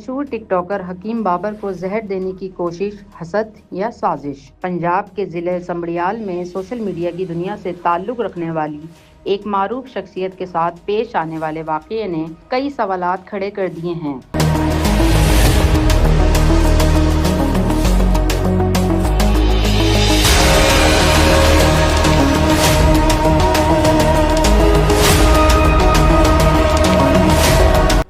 مشہور ٹک ٹاکر حکیم بابر کو زہر دینے کی کوشش، حسد یا سازش؟ پنجاب کے ضلع سمبھڑیال میں سوشل میڈیا کی دنیا سے تعلق رکھنے والی ایک معروف شخصیت کے ساتھ پیش آنے والے واقعے نے کئی سوالات کھڑے کر دیے ہیں۔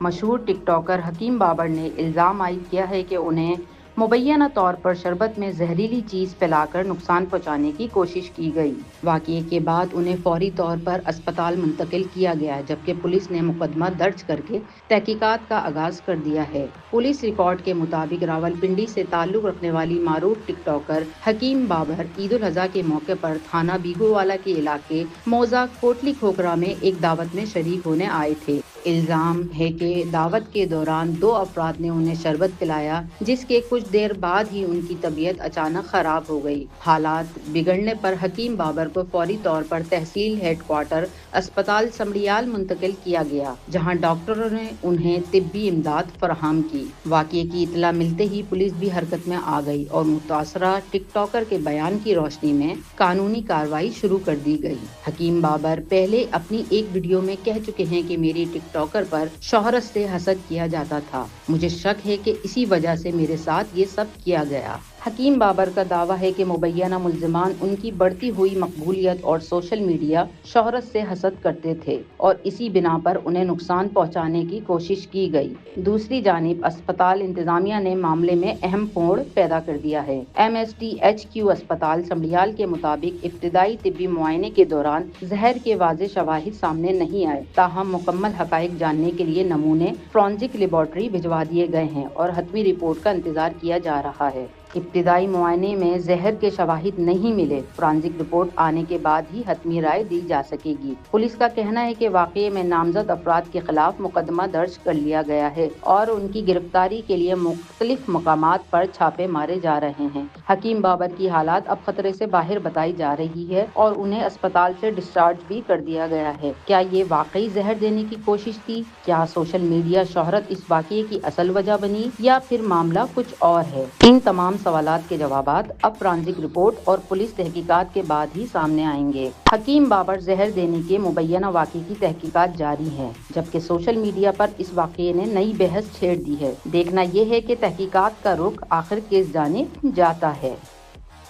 مشہور ٹک ٹاکر حکیم بابر نے الزام عائد کیا ہے کہ انہیں مبینہ طور پر شربت میں زہریلی چیز پلا کر نقصان پہنچانے کی کوشش کی گئی۔ واقعے کے بعد انہیں فوری طور پر اسپتال منتقل کیا گیا، جبکہ پولیس نے مقدمہ درج کر کے تحقیقات کا آغاز کر دیا ہے۔ پولیس ریکارڈ کے مطابق راولپنڈی سے تعلق رکھنے والی معروف ٹک ٹاکر حکیم بابر عید الاضحیٰ کے موقع پر تھانہ بیگھووالا کے علاقے موزہ کوٹلی کھوکھرا میں ایک دعوت میں شریک ہونے آئے تھے۔ الزام ہے کہ دعوت کے دوران دو افراد نے انہیں شربت پلایا، جس کے کچھ دیر بعد ہی ان کی طبیعت اچانک خراب ہو گئی۔ حالات بگڑنے پر حکیم بابر کو فوری طور پر تحصیل ہیڈ کوارٹر اسپتال سمبھڑیال منتقل کیا گیا، جہاں ڈاکٹروں نے انہیں طبی امداد فراہم کی۔ واقعے کی اطلاع ملتے ہی پولیس بھی حرکت میں آ گئی اور متاثرہ ٹک ٹاکر کے بیان کی روشنی میں قانونی کارروائی شروع کر دی گئی۔ حکیم بابر پہلے اپنی ایک ویڈیو میں کہہ چکے ہیں کہ میری ٹک ٹاکر پر شہرت سے حسد کیا جاتا تھا، مجھے شک ہے کہ اسی وجہ سے میرے ساتھ یہ سب کیا گیا۔ حکیم بابر کا دعویٰ ہے کہ مبینہ ملزمان ان کی بڑھتی ہوئی مقبولیت اور سوشل میڈیا شہرت سے حسد کرتے تھے اور اسی بنا پر انہیں نقصان پہنچانے کی کوشش کی گئی۔ دوسری جانب اسپتال انتظامیہ نے معاملے میں اہم موڑ پیدا کر دیا ہے۔ MSTHQ اسپتال سمبھڑیال کے مطابق ابتدائی طبی معائنے کے دوران زہر کے واضح شواہد سامنے نہیں آئے، تاہم مکمل حقائق جاننے کے لیے نمونے فورینسک لیبارٹری بھجوا دیے گئے ہیں اور حتمی رپورٹ کا انتظار کیا جا رہا ہے۔ ابتدائی معائنے میں زہر کے شواہد نہیں ملے، فورینسک رپورٹ آنے کے بعد ہی حتمی رائے دی جا سکے گی۔ پولیس کا کہنا ہے کہ واقعے میں نامزد افراد کے خلاف مقدمہ درج کر لیا گیا ہے اور ان کی گرفتاری کے لیے مختلف مقامات پر چھاپے مارے جا رہے ہیں۔ حکیم بابر کی حالت اب خطرے سے باہر بتائی جا رہی ہے اور انہیں اسپتال سے ڈسچارج بھی کر دیا گیا ہے۔ کیا یہ واقعی زہر دینے کی کوشش تھی؟ کیا سوشل میڈیا شہرت اس واقعے کی اصل وجہ بنی یا پھر معاملہ کچھ اور ہے؟ ان تمام سوالات کے جوابات اب فورینسک رپورٹ اور پولیس تحقیقات کے بعد ہی سامنے آئیں گے۔ حکیم بابر زہر دینے کے مبینہ واقعے کی تحقیقات جاری ہیں، جبکہ سوشل میڈیا پر اس واقعے نے نئی بحث چھیڑ دی ہے۔ دیکھنا یہ ہے کہ تحقیقات کا رخ آخر کس جانب جاتا ہے۔